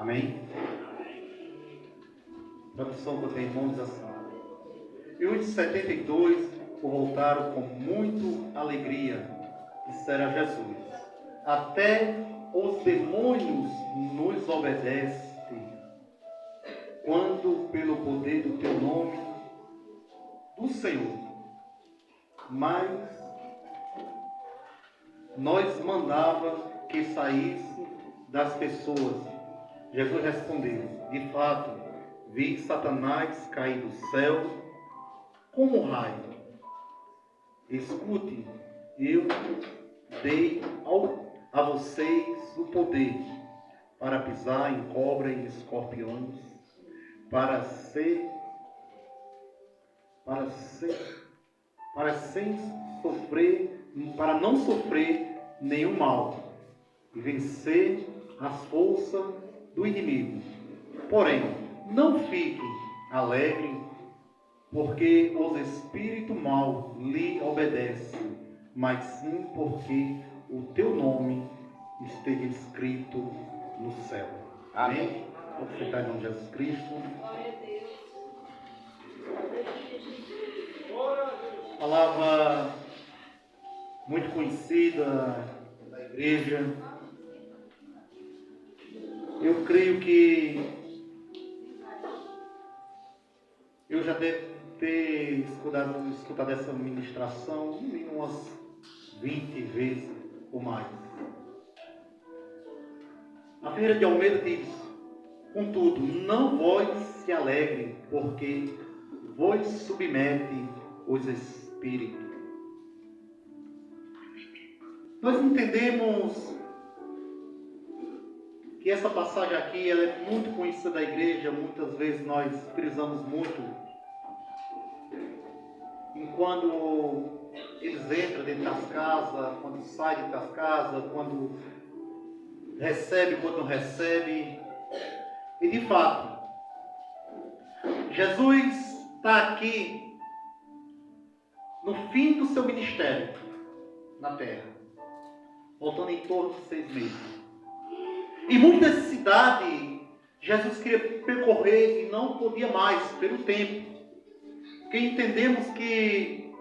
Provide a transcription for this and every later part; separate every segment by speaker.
Speaker 1: Amém? Tradução do irmão diz assim: e os 72 voltaram com muito alegria, disseram a Jesus: até os demônios nos obedecem, quando pelo poder do teu nome, do Senhor. Mas nós mandava que saísse das pessoas. Jesus respondeu: de fato, vi Satanás cair do céu como um raio. Escute, eu dei a vocês o poder para pisar em cobra e escorpiões, para não sofrer nenhum mal e vencer as forças do inimigo. Porém, não fiquem alegres, porque os espíritos maus lhe obedecem, mas sim porque o teu nome esteja escrito no céu. Amém? Vamos sentar em nome de Jesus Cristo. Palavra muito conhecida da igreja. Eu creio que eu já devo ter escutado essa ministração umas 20 vezes ou mais. A Ferreira de Almeida diz: contudo, não vós se alegrem, porque vos submete os espíritos. Nós entendemos que essa passagem aqui ela é muito conhecida da igreja. Muitas vezes nós frisamos muito quando eles entram dentro das casas, quando saem dentro das casas, quando recebe, quando não recebe. E de fato, Jesus está aqui no fim do seu ministério na terra, voltando em torno de 6 meses. E muitas cidades Jesus queria percorrer e não podia mais pelo tempo. Porque entendemos que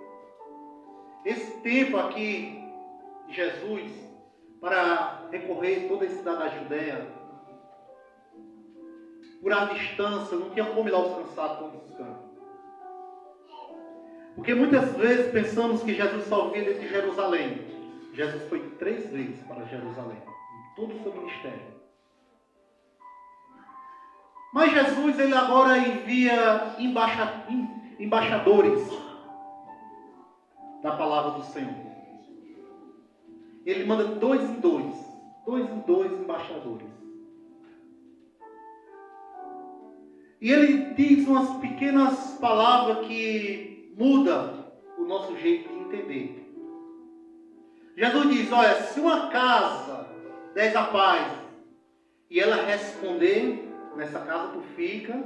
Speaker 1: esse tempo aqui de Jesus para recorrer toda a cidade da Judéia, por a distância, não tinha como ele alcançar todos os campos. Porque muitas vezes pensamos que Jesus só vinha de Jerusalém. Jesus foi 3 vezes para Jerusalém, em todo o seu ministério. Mas Jesus, ele agora envia embaixadores da palavra do Senhor. Ele manda 2 em 2 embaixadores. E ele diz umas pequenas palavras que mudam o nosso jeito de entender. Jesus diz: olha, se uma casa der a paz e ela responder, nessa casa tu fica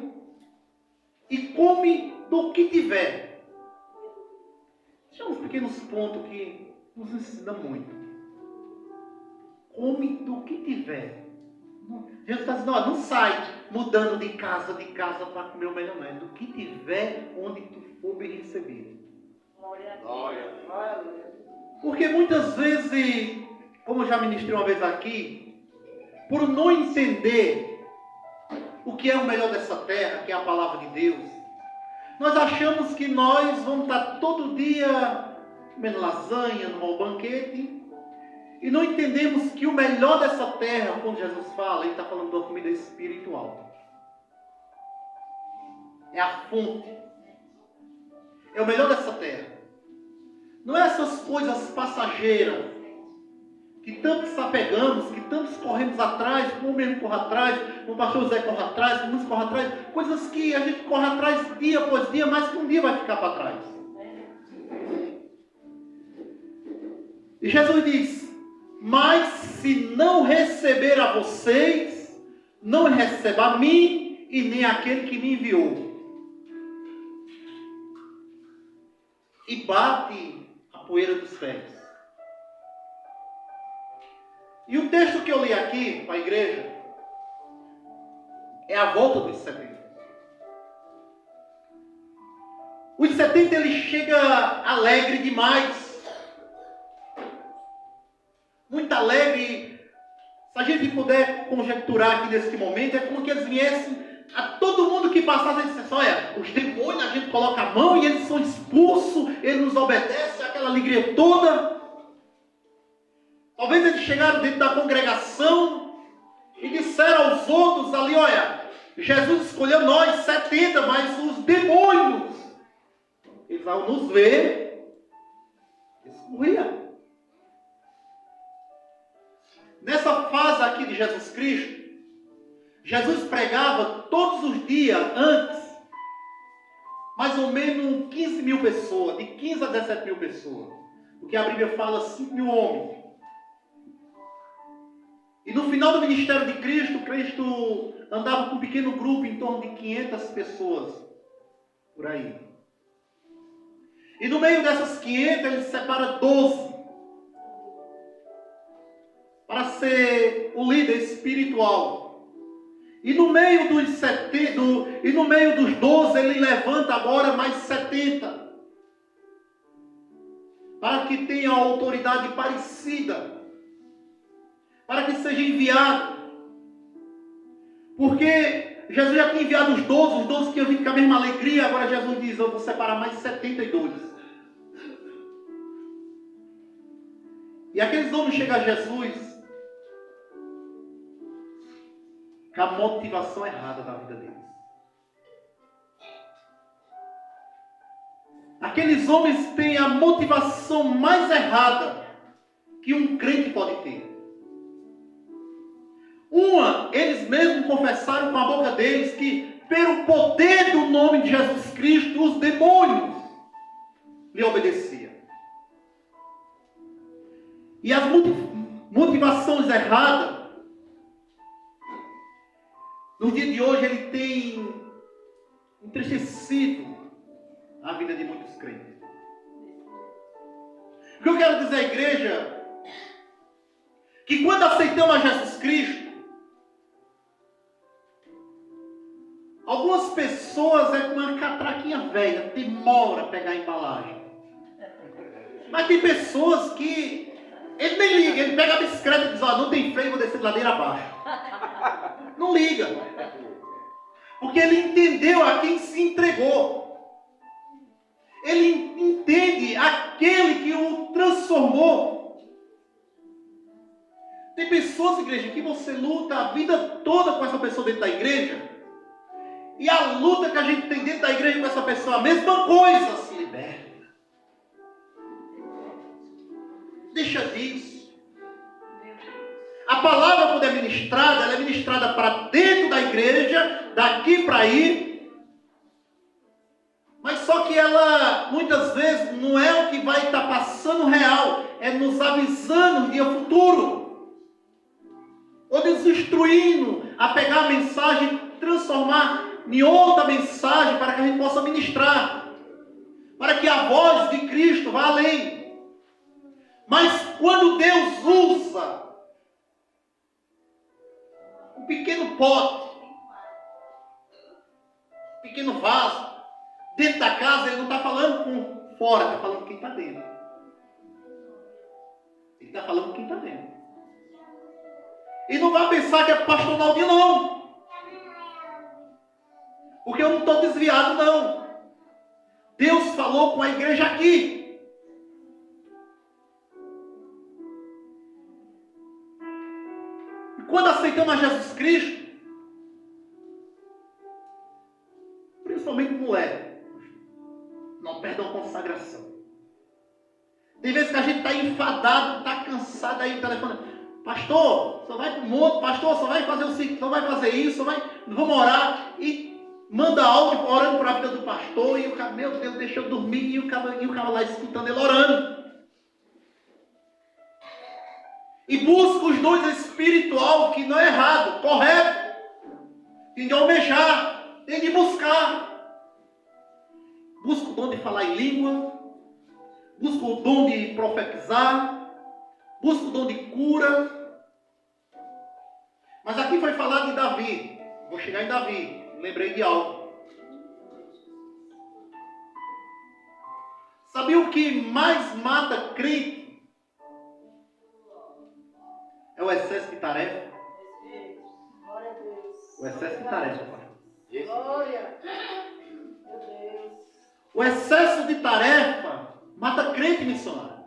Speaker 1: e come do que tiver. São uns pequenos pontos que nos ensinam muito. Come do que tiver. Jesus está dizendo: não sai mudando de casa para comer o melhor, não. Do que tiver, onde tu for bem recebido. Glória. Porque muitas vezes, como eu já ministrei uma vez aqui, por não entender o que é o melhor dessa terra, que é a palavra de Deus, nós achamos que nós vamos estar todo dia comendo lasanha, num mau banquete, e não entendemos que o melhor dessa terra, quando Jesus fala, ele está falando da comida espiritual. É a fonte. É o melhor dessa terra. Não é essas coisas passageiras que tantos se apegamos, que tantos corremos atrás, como o mesmo corre atrás, o pastor José corre atrás, como muitos corre atrás, coisas que a gente corre atrás dia após dia, mas que um dia vai ficar para trás. E Jesus diz: mas se não receber a vocês, não receba a mim e nem aquele que me enviou. E bate a poeira dos pés. E o texto que eu li aqui para a igreja É a volta dos 70. Os 70 ele chega alegre demais. Muito alegre. Se a gente puder conjecturar aqui nesse momento, é como que eles viessem a todo mundo que passasse e dissesse, olha, os demônios a gente coloca a mão e eles são expulsos, eles nos obedecem, aquela alegria toda. Talvez eles chegaram dentro da congregação e disseram aos outros ali, olha, Jesus escolheu nós, 70, mas os demônios, eles ao nos ver, eles corriam. Nessa fase aqui de Jesus Cristo, Jesus pregava todos os dias antes, mais ou menos 15 mil pessoas, de 15 a 17 mil pessoas. Porque a Bíblia fala 5 mil homens. E no final do ministério de Cristo, Cristo andava com um pequeno grupo em torno de 500 pessoas, por aí. E no meio dessas 500, ele separa 12 para ser o líder espiritual. E no meio dos 12, ele levanta agora mais 70. Para que tenha uma autoridade parecida. Para que seja enviado. Porque Jesus já tinha enviado os 12 que eu vim com a mesma alegria. Agora Jesus diz, eu vou separar mais 72. E aqueles homens chegam a Jesus com a motivação errada da vida deles. Aqueles homens têm a motivação mais errada que um crente pode ter. Eles mesmos confessaram com a boca deles que, pelo poder do nome de Jesus Cristo, os demônios lhe obedeciam. E as motivações erradas, no dia de hoje, ele tem entristecido a vida de muitos crentes. O que eu quero dizer à igreja, que quando aceitamos a Jesus Cristo, algumas pessoas é com uma catraquinha velha, demora a pegar a embalagem. Mas tem pessoas que ele nem liga, ele pega a bicicleta e diz, não tem freio, vou descer de ladeira abaixo. Não liga. Porque ele entendeu a quem se entregou. Ele entende aquele que o transformou. Tem pessoas, igreja, que você luta a vida toda com essa pessoa dentro da igreja. E a luta que a gente tem dentro da igreja com essa pessoa, a mesma coisa, se liberta. Deixa disso. A palavra, quando é ministrada, ela é ministrada para dentro da igreja, daqui para aí. Mas só que ela, muitas vezes, não é o que vai estar passando real, é nos avisando no dia futuro. Ou nos instruindo a pegar a mensagem e transformar em outra mensagem para que a gente possa ministrar. Para que a voz de Cristo vá além. Mas quando Deus usa um pequeno pote, um pequeno vaso, dentro da casa, ele não está falando com fora, está falando com quem está dentro. Ele está falando com quem está dentro. E não vai pensar que é pastor Naldinho, não. Porque eu não estou desviado, não. Deus falou com a igreja aqui. E quando aceitamos a Jesus Cristo, principalmente mulher, não perdam a consagração. Tem vezes que a gente está enfadado, está cansado aí no telefone. Pastor, só vai para o monte, pastor, só vai fazer o seguinte, só vai fazer isso, só vai, vamos orar. E manda áudio orando para a vida do pastor, e o cara, meu Deus, deixa eu dormir, e o cara lá escutando ele orando. E busca os dons espiritual, que não é errado, correto. Tem de almejar, tem de buscar. Busca o dom de falar em língua, busca o dom de profetizar, busca o dom de cura. Mas aqui foi falado de Davi. Vou chegar em Davi. Lembrei de algo. Sabia o que mais mata crente? É o excesso de tarefa. O excesso de tarefa, pai.
Speaker 2: Glória. Meu Deus.
Speaker 1: O excesso de tarefa mata crente, missionário.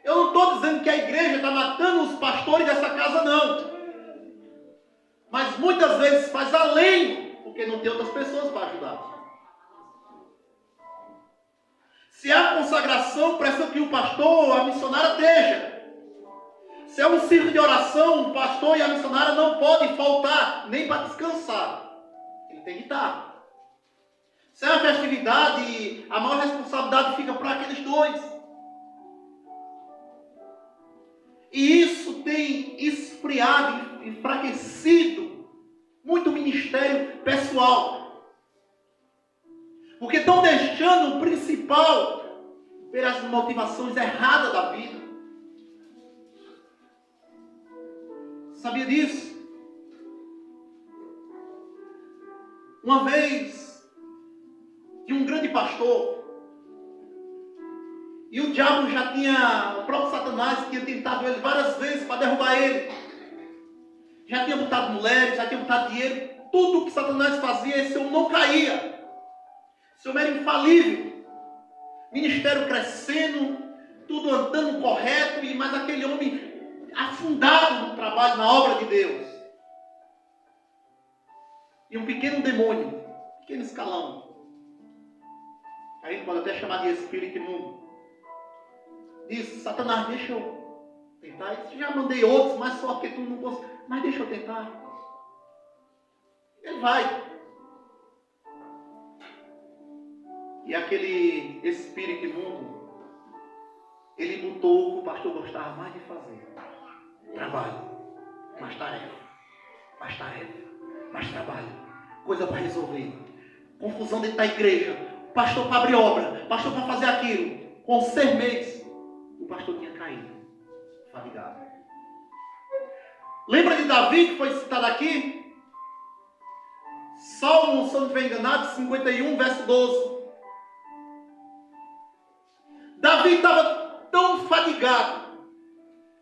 Speaker 1: Eu não estou dizendo que a igreja está matando os pastores dessa casa, não. Mas muitas vezes faz além, porque não tem outras pessoas para ajudar. Se há consagração, precisa que o pastor ou a missionária esteja. Se é um círculo de oração, o pastor e a missionária não podem faltar nem para descansar. Ele tem que estar. Se é uma festividade, a maior responsabilidade fica para aqueles dois. E isso tem esfriado, enfraquecido muito o ministério pessoal. Porque estão deixando o principal ver as motivações erradas da vida. Sabia disso? Uma vez, tinha um grande pastor, e o diabo já tinha, o próprio Satanás tinha tentado ele várias vezes para derrubar ele. Já tinha botado mulheres, já tinha botado dinheiro, tudo que Satanás fazia, esse homem não caía. Esse homem era infalível. Ministério crescendo, tudo andando correto, mas aquele homem afundado no trabalho, na obra de Deus. E um pequeno demônio, pequeno escalão, a gente pode até chamar de espírito imundo, disse: Satanás, deixa eu tentar. Eu já mandei outros, mas só que tu não consegue. Mas deixa eu tentar. Ele vai. E aquele espírito imundo, ele botou o que o pastor gostava mais de fazer: trabalho, mais tarefa, mais tarefa, mais trabalho, coisa para resolver, confusão dentro da igreja, pastor para abrir obra, pastor para fazer aquilo. Com 6 meses, o pastor tinha caído, fadigado. Lembra de Davi, que foi citado aqui? Salmo, se eu não estiver enganado, 51, verso 12. Davi estava tão fadigado,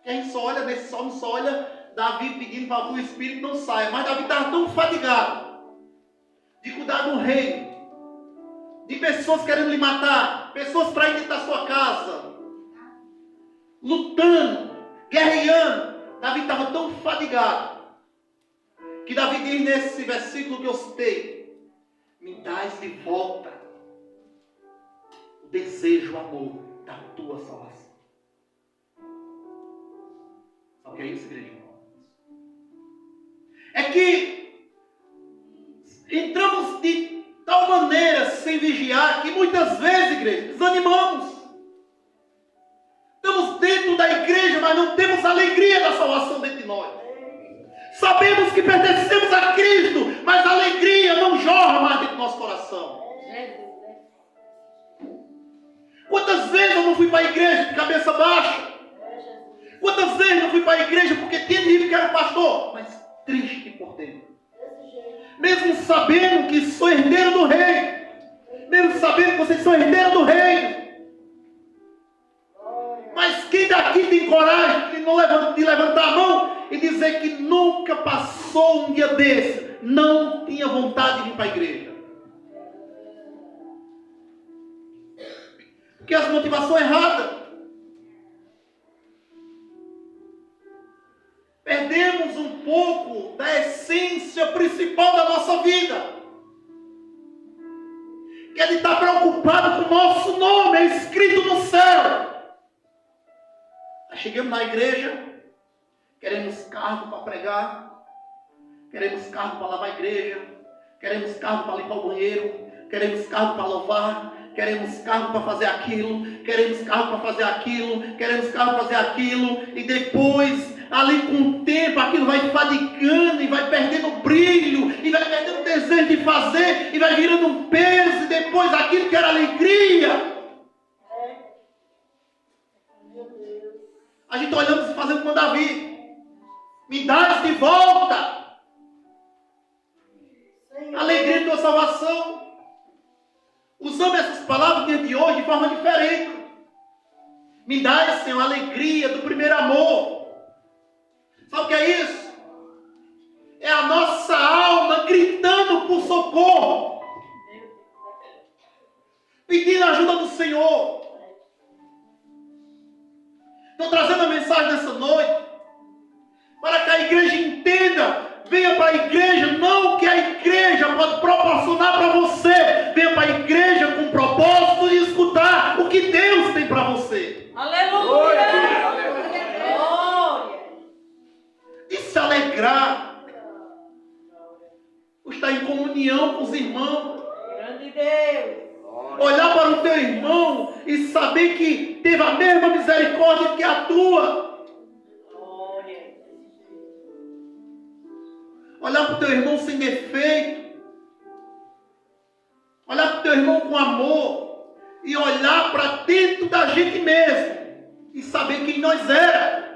Speaker 1: que a gente só olha nesse salmo, só olha Davi pedindo para que o espírito não saia. Mas Davi estava tão fadigado de cuidar do reino, de pessoas querendo lhe matar, pessoas para ir dentro da sua casa, lutando, guerreando. Davi estava tão fadigado que Davi diz nesse versículo que eu citei: me dás de volta o desejo, o amor da tua salvação. Sabe o que é isso, igreja? É que entramos de tal maneira sem vigiar que muitas vezes, igreja, desanimamos. Estamos dentro da igreja, mas não temos a alegria da salvação dentro de nós. Sabemos que pertencemos a Cristo, mas a alegria não jorra mais dentro do nosso coração. Quantas vezes eu não fui para a igreja de cabeça baixa? Quantas vezes eu não fui para a igreja porque tinha dito que era pastor, mas triste por dentro? Mesmo sabendo que sou herdeiro do reino, mesmo sabendo que vocês são herdeiros do reino, mas quem daqui tem coragem de levantar a mão e dizer que nunca passou um dia desse, não tinha vontade de vir para a igreja? Porque as motivações erradas. Perdemos um pouco da essência principal da nossa vida, que é de estar preocupado com o nosso nome, é escrito no céu. Aí chegamos na igreja, queremos cargo para pregar, queremos cargo para lavar a igreja, queremos cargo para limpar o banheiro, queremos cargo para louvar, queremos cargo para fazer aquilo, queremos cargo para fazer aquilo, queremos cargo para fazer aquilo, e depois, ali com o tempo, aquilo vai fadigando e vai perdendo o brilho, e vai perdendo o desejo de fazer, e vai virando um peso, e depois aquilo que era alegria. A gente olhando e fazendo com Davi: me dás de volta salvação. Usamos essas palavras diante de hoje de forma diferente. Me dá, Senhor, a alegria do primeiro amor. Sabe o que é isso? É a nossa alma gritando por socorro, pedindo a ajuda do Senhor. Estou trazendo a mensagem nessa noite para que a igreja entenda. Venha para a igreja, não que a igreja pode proporcionar para você. Venha para a igreja com o propósito de escutar o que Deus tem para você.
Speaker 2: Aleluia!
Speaker 1: De se alegrar, por estar em comunhão com os irmãos.
Speaker 2: Grande Deus!
Speaker 1: Olhar para o teu irmão e saber que teve a mesma misericórdia que a tua. Olhar para o teu irmão sem defeito. Olhar para o teu irmão com amor. E olhar para dentro da gente mesmo. E saber quem nós éramos.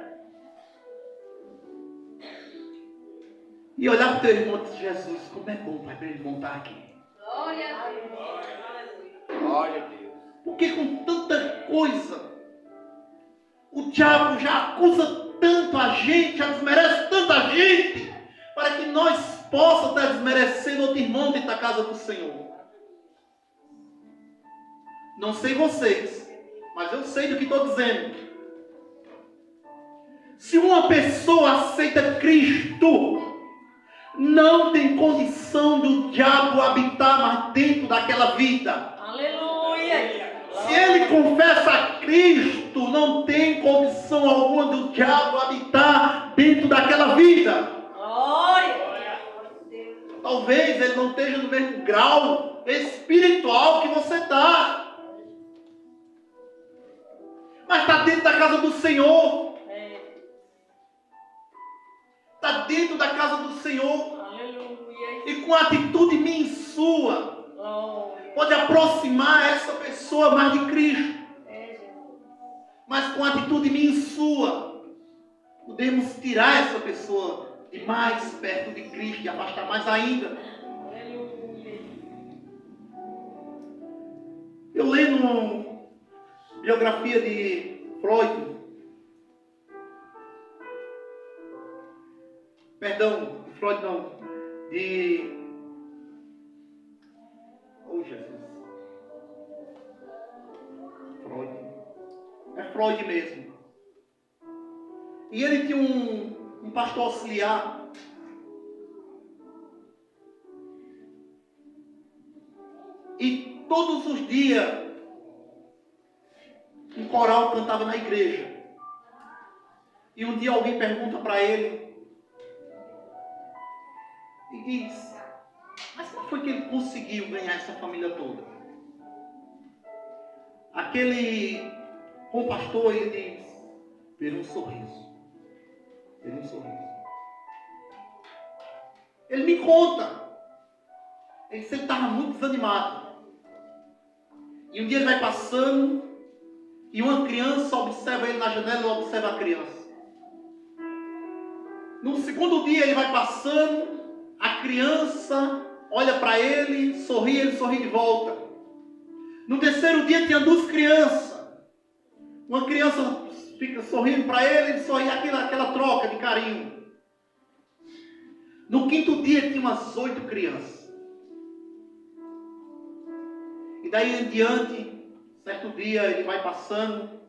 Speaker 1: E olhar para o teu irmão e dizer: Jesus, como é bom, Pai, para ele montar aqui.
Speaker 2: Glória a Deus!
Speaker 3: Glória a Deus.
Speaker 1: Porque com tanta coisa, o diabo já acusa tanto a gente, já desmerece tanta gente, para que nós possamos estar desmerecendo outro irmão dentro da casa do Senhor. Não sei vocês, mas eu sei do que estou dizendo. Se uma pessoa aceita Cristo, não tem condição do diabo habitar mais dentro daquela vida.
Speaker 2: Aleluia!
Speaker 1: Se ele confessa a Cristo, não tem condição alguma do diabo habitar dentro daquela vida.
Speaker 2: Glória!
Speaker 1: Talvez ele não esteja no mesmo grau espiritual que você está. Mas está dentro da casa do Senhor. Está dentro da casa do Senhor.
Speaker 2: Aleluia!
Speaker 1: E com atitude minha e sua,
Speaker 2: Glória!
Speaker 1: pode aproximar essa pessoa mais de Cristo. Mas com atitude minha e sua, podemos tirar essa pessoa de mais perto de Cristo e afastar mais ainda.
Speaker 2: Aleluia!
Speaker 1: Eu lendo uma biografia de Freud, perdão, de Freud não, oh Jesus, Freud, é Freud mesmo. E ele tinha um pastor auxiliar. E todos os dias um coral cantava na igreja. E um dia alguém pergunta para ele e diz: mas como foi que ele conseguiu ganhar essa família toda? Aquele pastor, ele diz: pelo um sorriso. Pelo um sorriso. Ele me conta. Ele sempre estava muito desanimado. E um dia ele vai passando e uma criança observa ele na janela e observa a criança. No segundo dia ele vai passando, a criança olha para ele sorri de volta. No terceiro dia tinha duas crianças. Uma criança fica sorrindo para ele sorri, aquela troca de carinho. No quinto dia tinha umas 8 crianças. E daí em diante, certo dia ele vai passando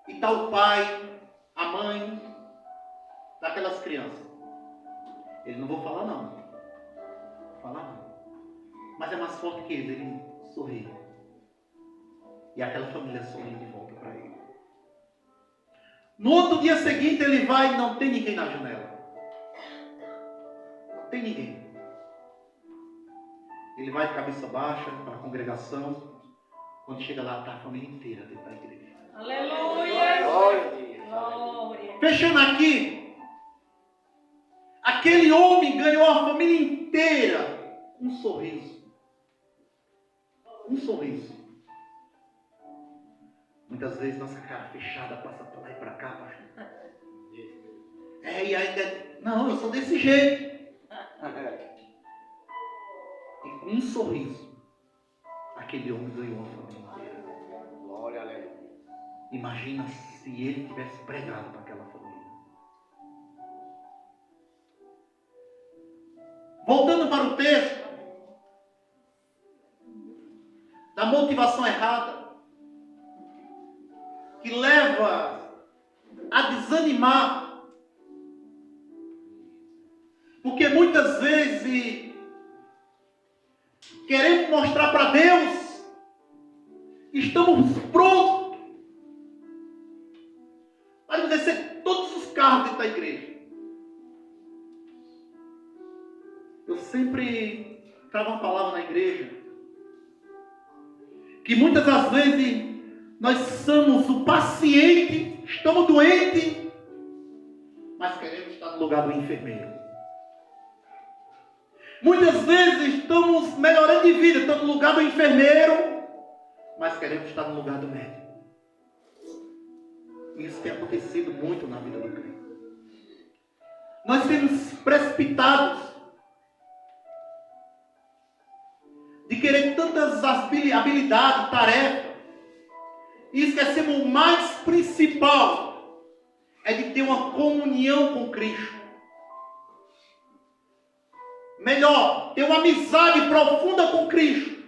Speaker 1: e está o pai, a mãe daquelas crianças. Ele: não vou falar não. Vou falar não. Mas é mais forte que ele sorri. E aquela família sorri de volta para ele. No outro dia seguinte ele vai e não tem ninguém na janela. Não tem ninguém. Ele vai de cabeça baixa para a congregação. Quando chega lá, está a família inteira dentro da igreja.
Speaker 2: Aleluia!
Speaker 3: Glória a Deus.
Speaker 2: Glória!
Speaker 1: Fechando aqui, aquele homem ganhou a família inteira um sorriso. Um sorriso. Muitas vezes nossa cara fechada passa para lá e para cá, pastor. E ainda, não, eu sou desse jeito. um sorriso, aquele homem ganhou a família inteira.
Speaker 3: Glória a Deus.
Speaker 1: Imagina se ele tivesse pregado para aquela família. Voltando para o texto da motivação errada, que leva a desanimar, porque muitas vezes queremos mostrar para Deus que estamos prontos para exercer todos os cargos dentro da igreja. Eu sempre trago uma palavra na igreja que muitas das vezes nós somos o paciente, estamos doentes, mas queremos estar no lugar do enfermeiro. Muitas vezes estamos melhorando de vida, estamos no lugar do enfermeiro, mas queremos estar no lugar do médico. Isso tem acontecido muito na vida do crente. Nós temos precipitados de querer tantas habilidades, tarefas, e esquecemos o mais principal, é de ter uma comunhão com Cristo. Melhor, ter uma amizade profunda com Cristo,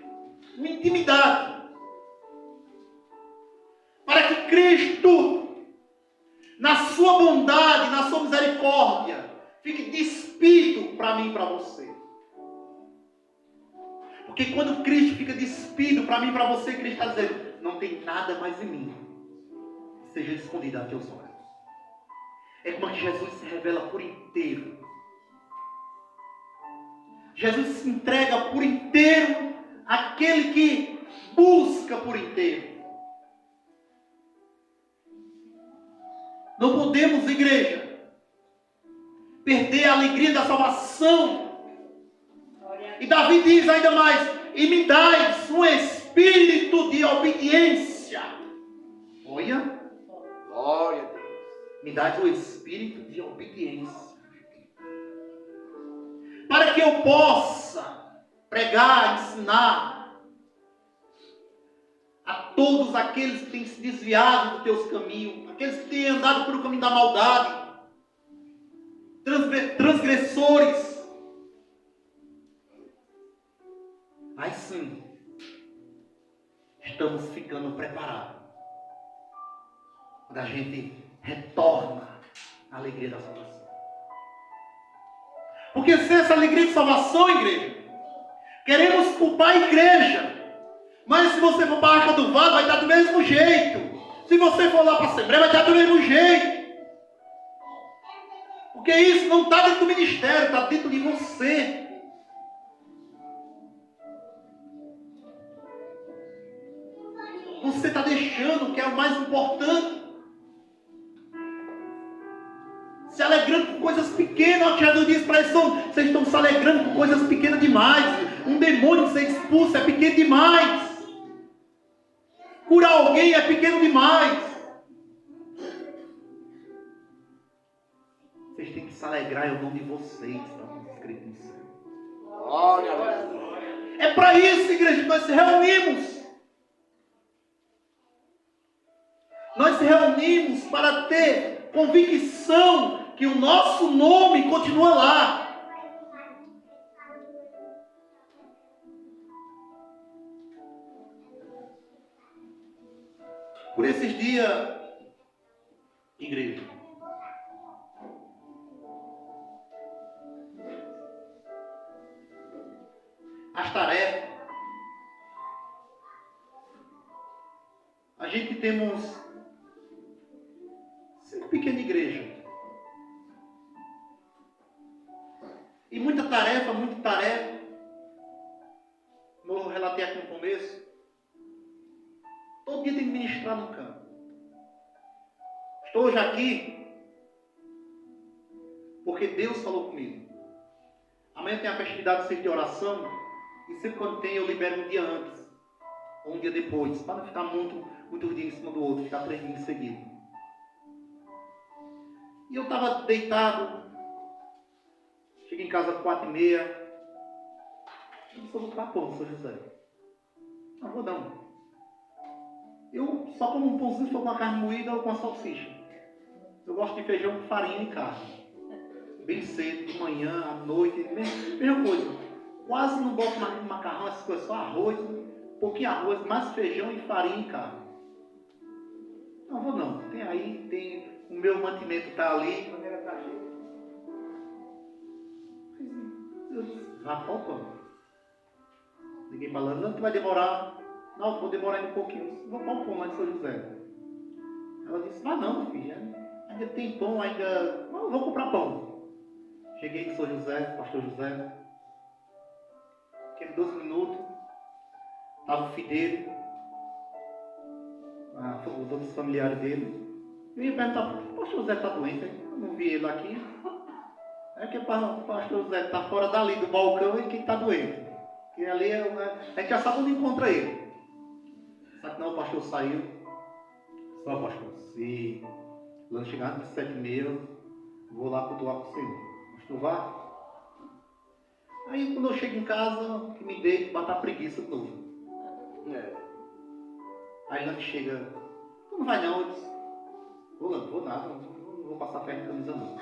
Speaker 1: uma intimidade, para que Cristo, na sua bondade, na sua misericórdia, fique despido para mim e para você. Porque quando Cristo fica despido para mim e para você, Cristo está dizendo, não tem nada mais em mim que seja escondido a teus olhos. É como que Jesus se revela por inteiro. Jesus se entrega por inteiro àquele que busca por inteiro. Não podemos, igreja, perder a alegria da salvação. E Davi diz ainda mais, e me dais um espírito de obediência. Olha.
Speaker 3: Glória a Deus.
Speaker 1: Me dás um espírito de obediência. Para que eu possa pregar, ensinar a todos aqueles que têm se desviado dos teus caminhos, aqueles que têm andado pelo caminho da maldade, transgressores. Aí sim, estamos ficando preparados quando a gente retorna à alegria da salvação. Porque se essa alegria de salvação, igreja, queremos culpar a igreja, mas se você for para a Arca do Vado, vai estar do mesmo jeito. Se você for lá para a Assembleia, vai estar do mesmo jeito. Porque isso não está dentro do ministério, está dentro de você. Você está deixando o que é o mais importante. Se alegrando com coisas pequenas. Jesus disse para eles, vocês estão se alegrando com coisas pequenas demais. Um demônio que você expulsa é pequeno demais. Curar alguém é pequeno demais. Vocês têm que se alegrar, é o nome de vocês, está escrito no céu.
Speaker 3: Glória a Deus.
Speaker 1: É para isso, igreja, que nós se reunimos. Nós se reunimos para ter convicção que o nosso nome continua lá. Por esses dias, igreja, as tarefas, a gente temos sempre pequena igreja. E muita tarefa, como eu relatei aqui no começo, todo dia tem que ministrar no campo. Estou hoje aqui porque Deus falou comigo. Amanhã tem a festividade do centro de oração e sempre quando tem eu libero um dia antes ou um dia depois, para não ficar muitos dias em cima do outro, ficar 3 dias seguidos. E eu estava deitado, cheguei em casa às 4h30, Eu só vou comprar pão, São José. Não vou não. Eu só como um pãozinho se for com a carne moída ou com a salsicha. Eu gosto de feijão com farinha e carne. Bem cedo, de manhã, à noite, mesma coisa. Quase não boto macarrão, essas coisas, só arroz, pouquinho arroz, mais feijão e farinha e carne. Não vou não. Tem aí, tem o meu mantimento está ali. Eu disse, vá para o pão. Liguei falando, não, tu vai demorar. Não, vou demorar ainda um pouquinho. Vou para o pão lá de São José. Ela disse, vá não, filha. Ainda tem pão, ainda. Não, vou comprar pão. Cheguei em São José, pastor José. Fiquei 12 minutos. Estava o filho dele. Os outros familiares dele. Eu ia perguntar, o pastor José está doente? Eu não vi ele aqui. É que o pastor José está fora dali do balcão e quem está doente. E ali a gente já sabe onde encontra ele. Só que não, o pastor saiu. Só pastor, se quando chegar às 7h30, vou lá cultuar com o Senhor. Pastor, vá. Aí quando eu chego em casa, que me deito, bata a preguiça de novo. Aí Lante chega, tu não vai não? Eu disse, vou nada, não vou passar ferro na camisa não.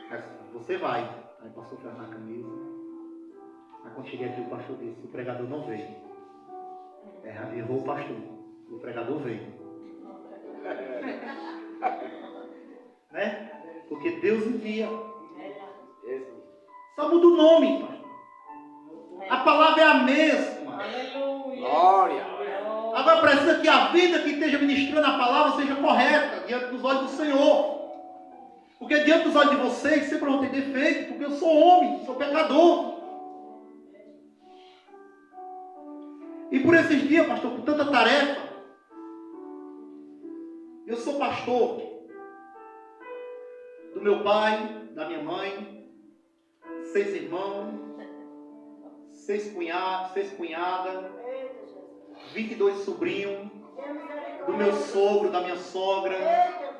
Speaker 1: Aí, você vai. Aí passou ferro na camisa. Aí quando cheguei aqui o pastor disse, o pregador não veio. Errou o pastor. O pregador veio. Né? Porque Deus envia. Só muda o nome, pastor. A palavra é a mesma.
Speaker 3: Glória.
Speaker 1: Agora precisa que a vida que esteja ministrando a palavra seja correta diante dos olhos do Senhor. Porque diante dos olhos de vocês sempre vão ter defeito, porque eu sou homem, sou pecador. E por esses dias, pastor, com tanta tarefa, eu sou pastor do meu pai, da minha mãe, 6 irmãos, 6 cunhados, 6 cunhadas, 22 sobrinhos, do meu sogro, da minha sogra,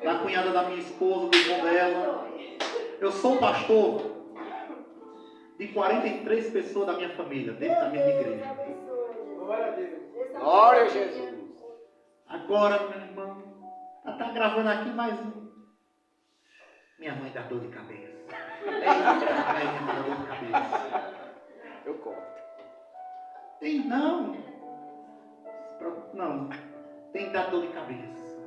Speaker 1: da cunhada da minha esposa, do irmão dela. Eu sou pastor de 43 pessoas da minha família, dentro da minha igreja.
Speaker 3: Glória a Jesus.
Speaker 1: Agora, meu irmão, ela está gravando aqui mais um. Minha mãe dá dor de cabeça. Minha mãe dá dor de cabeça.
Speaker 3: Eu corto.
Speaker 1: Tem não. Não. Tem que dar dor de cabeça.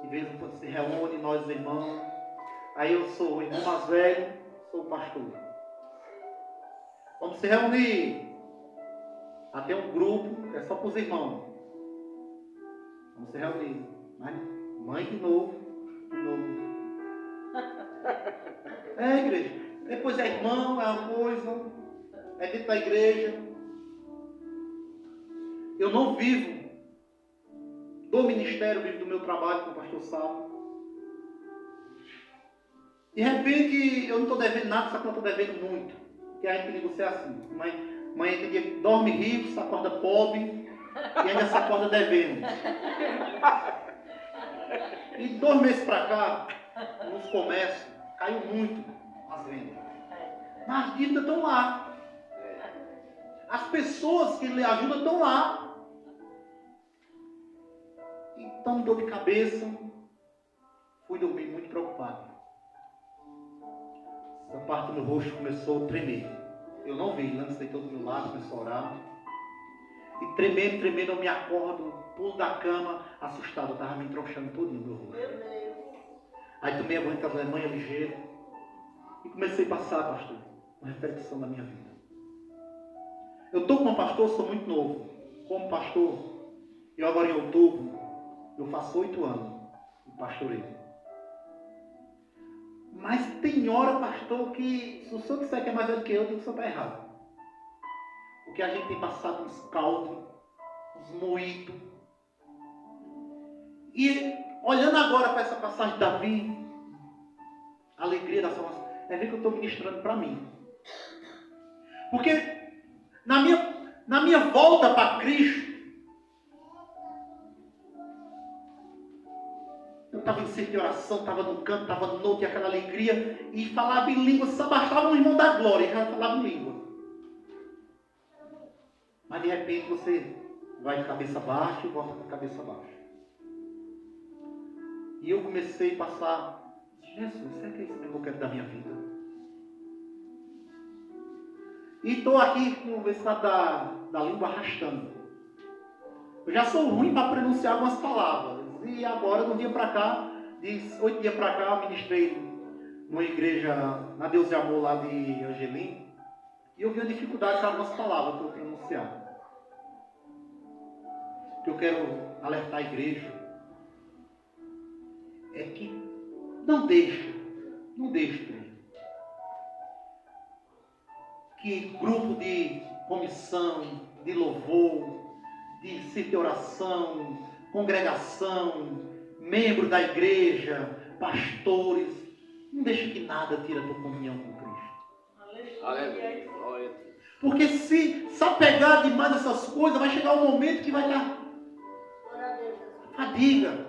Speaker 1: De vez em quando se reúne, nós irmãos. Aí eu sou o irmão mais velho, sou o pastor. Vamos se reunir. Até um grupo, é só para os irmãos. Vamos se reunir. Mas mãe de novo. É, igreja. Depois é irmão, é uma coisa. É dentro da igreja. Eu não vivo do ministério, vivo do meu trabalho, como o pastor sabe. De repente, eu não estou devendo nada, só que eu estou devendo muito. Porque a gente negocia assim. Mãe tem dia que dorme rico, se acorda pobre e ainda se acorda devendo. E 2 meses para cá, nos comércios, caiu muito as vendas. Mas as dívidas estão lá. As pessoas que lhe ajudam estão lá. Então, dor de cabeça, fui dormir muito preocupado. Essa parte do meu rosto começou a tremer. Eu não vi, Lance deitou do meu lado, começou a orar. E tremendo, eu me acordo, pulo da cama, assustado, eu estava me entrouxando todo no meu rosto. Aí tomei a banho com a manhã ligeira e comecei a passar, pastor, uma reflexão da minha vida. Eu estou como pastor, sou muito novo. Como pastor, eu agora em outubro, eu faço 8 anos de pastoreio. Mas tem hora, pastor, que se o senhor disser que é mais velho que eu digo que o senhor está errado. Porque a gente tem passado uns caldos, uns moídos. E olhando agora para essa passagem de Davi, a alegria da salvação, é ver que eu estou ministrando para mim. Porque na minha volta para Cristo, eu estava em centro de oração, estava no canto, estava no outro, e aquela alegria, e falava em língua, só bastava um irmão da glória, e já falava em língua. mas de repente você vai de cabeça baixa e volta de cabeça baixa. E eu comecei a passar, Jesus, será que é isso mesmo que eu quero da minha vida? E estou aqui com esse lado da língua arrastando. Eu já sou ruim para pronunciar algumas palavras. E agora, de um dia para cá, de 8 dias para cá, eu ministrei numa igreja, na Deus de Amor, lá de Angelim. E eu vi a dificuldade com algumas palavras para eu pronunciar. O que eu quero alertar a igreja é que não deixe, igreja, que grupo de comissão, de louvor, de centro de oração, congregação, membros da igreja, pastores, não deixe que nada tire a tua comunhão com Cristo.
Speaker 3: Aleluia. Glória a Deus.
Speaker 1: Porque se apegar demais a essas coisas, vai chegar um momento que vai dar fadiga.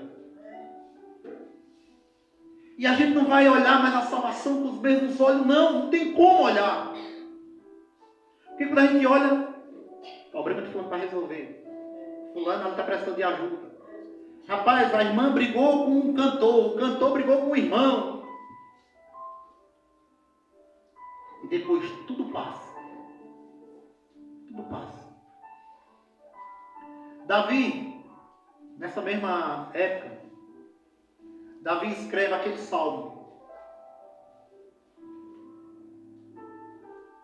Speaker 1: E a gente não vai olhar mais a salvação com os mesmos olhos, não tem como olhar. Porque quando a gente olha, o problema de fulano para resolver. Fulano, ela está precisando de ajuda. Rapaz, a irmã brigou com o cantor brigou com o irmão. E depois tudo passa. Tudo passa. Davi, nessa mesma época, Davi escreve aquele salmo.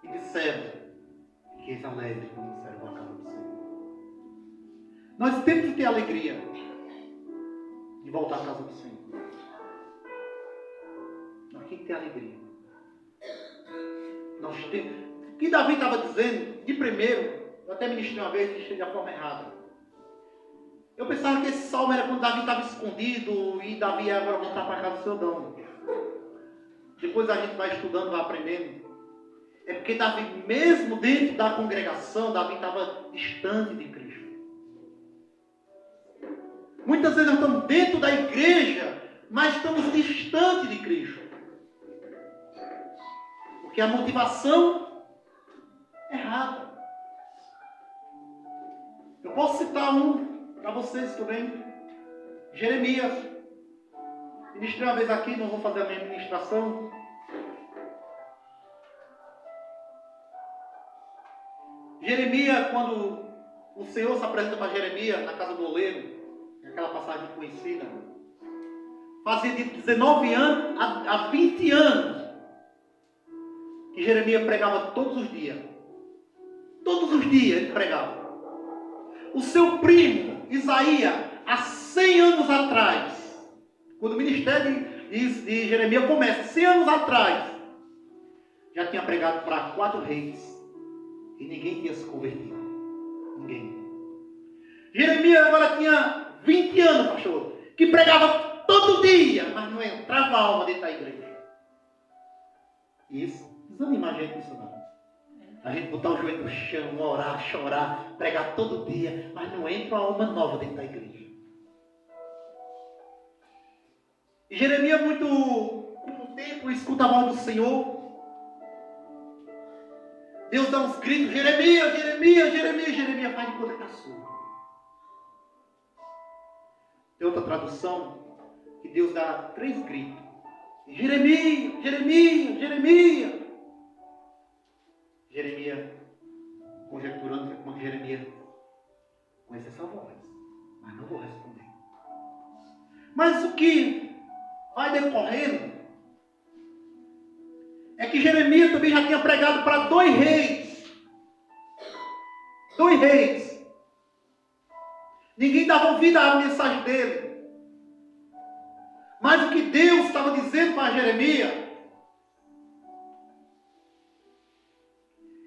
Speaker 1: E disseram, que és alegre quando serve a casa do Senhor. Nós temos que ter alegria de voltar à casa do Senhor. Nós temos que ter alegria. Nós temos... O que Davi estava dizendo, de primeiro, eu até ministrei uma vez, ministrei da forma errada. Eu pensava que esse salmo era quando Davi estava escondido e Davi ia agora voltar para a casa do seu dono. Depois a gente vai estudando, vai aprendendo. É porque Davi, mesmo dentro da congregação, Davi estava distante de Cristo. Muitas vezes nós estamos dentro da igreja, mas estamos distantes de Cristo. Porque a motivação é errada. Eu posso citar um para vocês também. Jeremias. Ministrei uma vez aqui, não vou fazer a minha ministração. Jeremias, quando o Senhor se apresenta para Jeremias na casa do oleiro, aquela passagem conhecida, fazia de 19 anos a 20 anos que Jeremias pregava todos os dias. Todos os dias ele pregava. O seu primo, Isaías, há 100 anos atrás, quando o ministério de Jeremias começa, 100 anos atrás, já tinha pregado para 4 reis. E ninguém tinha se convertido. Ninguém. Jeremias agora tinha 20 anos, pastor, que pregava todo dia, mas não entrava a alma dentro da igreja. Isso desanima a gente, isso não. A gente botar o joelho no chão, orar, chorar, pregar todo dia, mas não entra uma alma nova dentro da igreja. E Jeremias, muito tempo, escuta a voz do Senhor. Deus dá uns gritos, Jeremias, Jeremias, Jeremias, Jeremias, faz de conta que está surdo. Tem outra tradução que Deus dá 3 gritos. Jeremias, Jeremias, Jeremias. Jeremias, conjecturando como Jeremias conhece essa voz, mas não vou responder. Mas o que vai decorrendo é que Jeremias também já tinha pregado para 2 reis. 2 reis. Ninguém dava ouvido à mensagem dele. Mas o que Deus estava dizendo para Jeremias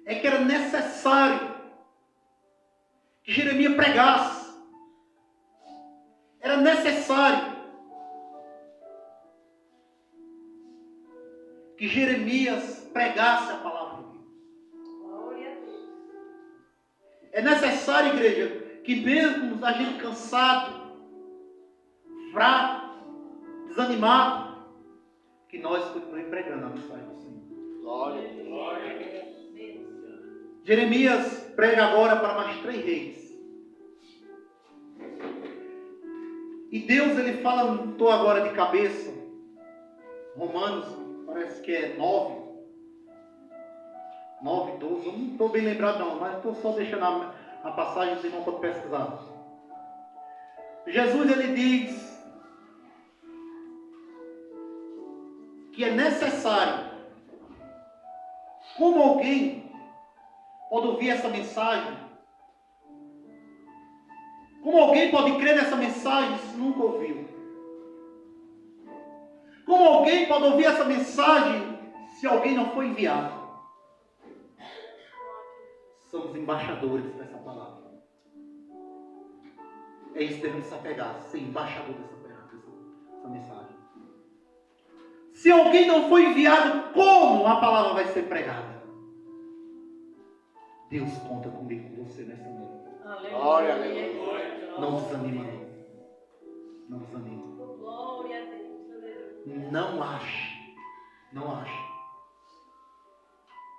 Speaker 1: é que era necessário que Jeremias pregasse. Era necessário que Jeremias pregasse a palavra de Deus.
Speaker 2: Glória a Deus.
Speaker 1: É necessário, igreja, que mesmo a gente cansado, fraco, desanimado, que nós continuemos pregando a mensagem do Senhor.
Speaker 3: Glória a Deus.
Speaker 2: Glória a Deus.
Speaker 1: Jeremias prega agora para mais 3 reis. E Deus, ele fala, não estou agora de cabeça, Romanos, parece que é 9, 12, eu não estou bem lembrado não, mas estou só deixando a passagem do irmão para pesquisar. Jesus, ele diz que é necessário, como alguém pode ouvir essa mensagem, como alguém pode crer nessa mensagem se nunca ouviu? Como alguém pode ouvir essa mensagem se alguém não foi enviado? Somos embaixadores dessa palavra. É isso que devemos se apegar, ser embaixador dessa mensagem. Se alguém não foi enviado, como a palavra vai ser pregada? Deus conta comigo, com você nessa noite.
Speaker 3: Glória a Deus.
Speaker 1: Não desanima, não. Não desanima.
Speaker 2: Glória a Deus.
Speaker 1: Não ache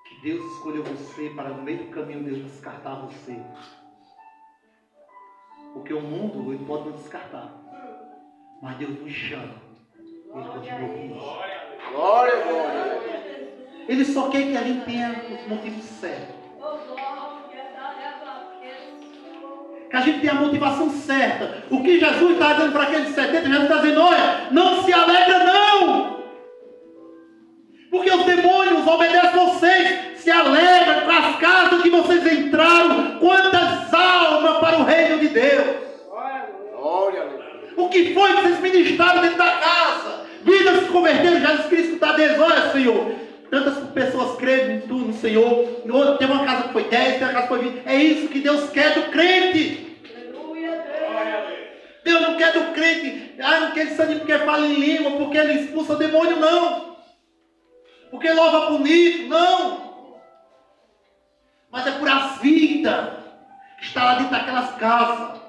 Speaker 1: que Deus escolheu você para no meio do caminho Deus descartar você. Porque o mundo ele pode nos descartar, mas Deus nos chama. Ele continua conosco.
Speaker 3: Glória, glória.
Speaker 1: Ele só quer que a gente tenha os motivos certos, que a gente tenha a motivação certa. O que Jesus está dizendo para aqueles 70, Jesus está dizendo: olha, não se alegra não, porque os demônios obedecem vocês. Se alegram com as casas que vocês entraram. Quantas almas para o reino de Deus.
Speaker 3: Glória a Deus.
Speaker 1: O que foi que vocês ministraram dentro da casa? Vidas se converteram. Jesus Cristo está dizendo: olha, Senhor, tantas pessoas creem em Tu, no Senhor. Tem uma casa que foi 10, tem uma casa que foi 20. É isso que Deus quer do crente. Deus não quer do crente. Não quer ele sangue porque fala em língua, porque ele expulsa o demônio, não. Porque louva bonito, não. Mas é por as vidas que está lá dentro daquelas casas.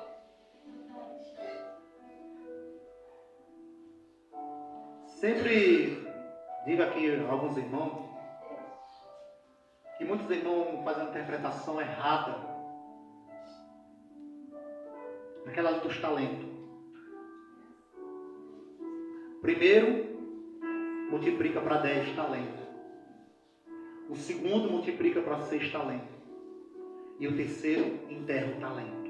Speaker 1: Sempre digo aqui a alguns irmãos que muitos irmãos fazem uma interpretação errada naquela lei dos talentos. Primeiro, multiplica para 10 talentos. O segundo multiplica para 6 talentos. E o terceiro enterra o talento.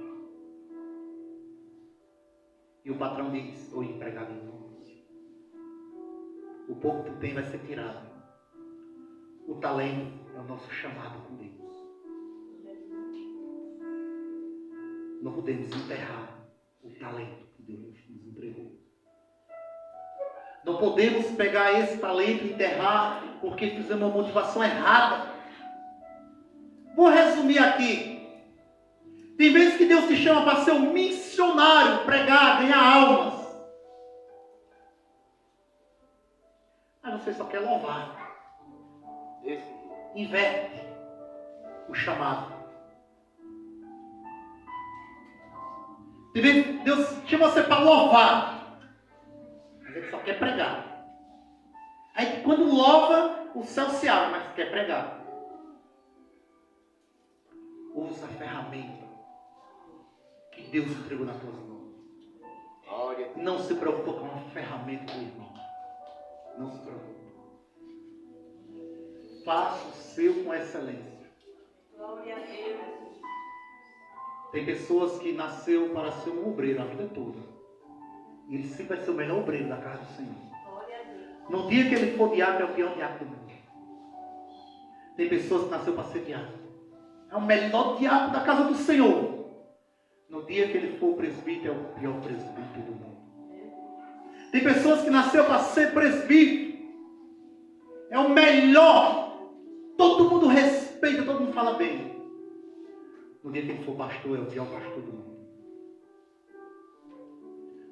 Speaker 1: E o patrão diz: ô empregado inútil, o pouco que tu tem vai ser tirado. O talento é o nosso chamado com Deus. Não podemos enterrar o talento que Deus nos entregou. Não podemos pegar esse talento e enterrar porque fizemos uma motivação errada. Vou resumir aqui. Tem vezes que Deus te chama para ser um missionário, pregar, ganhar almas. Mas você só quer louvar. Inverte o chamado. Tem vezes que Deus chama você para louvar, mas Ele só quer pregar. Aí quando louva, o céu se abre, mas quer pregar. Usa a ferramenta que Deus entregou nas tuas mãos. Não se preocupe com a ferramenta do irmão. Não se preocupe. Faça o seu com excelência.
Speaker 2: Glória a Deus.
Speaker 1: Tem pessoas que nasceu para ser um obreiro a vida toda. E ele sempre vai ser o melhor obreiro da casa do Senhor.
Speaker 2: Glória a Deus.
Speaker 1: No dia que ele for diácono, é o pior diácono do mundo. Tem pessoas que nasceu para ser diácono. É o melhor diácono da casa do Senhor. No dia que ele for presbítero, é o pior presbítero do mundo. Tem pessoas que nasceu para ser presbítero. É o melhor. Todo mundo respeita, todo mundo fala bem. No dia que ele for pastor, é o pior pastor do mundo.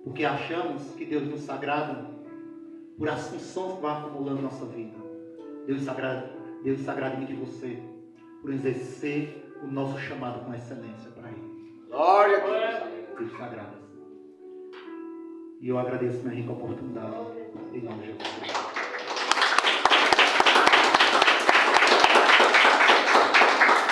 Speaker 1: Porque achamos que Deus nos sagrada por as funções que vai acumulando na nossa vida. Deus sagrada em mim de você por exercer o nosso chamado com excelência para Ele.
Speaker 3: Glória a Deus.
Speaker 1: Deus sagrada. E eu agradeço minha rica oportunidade. Em nome de Jesus.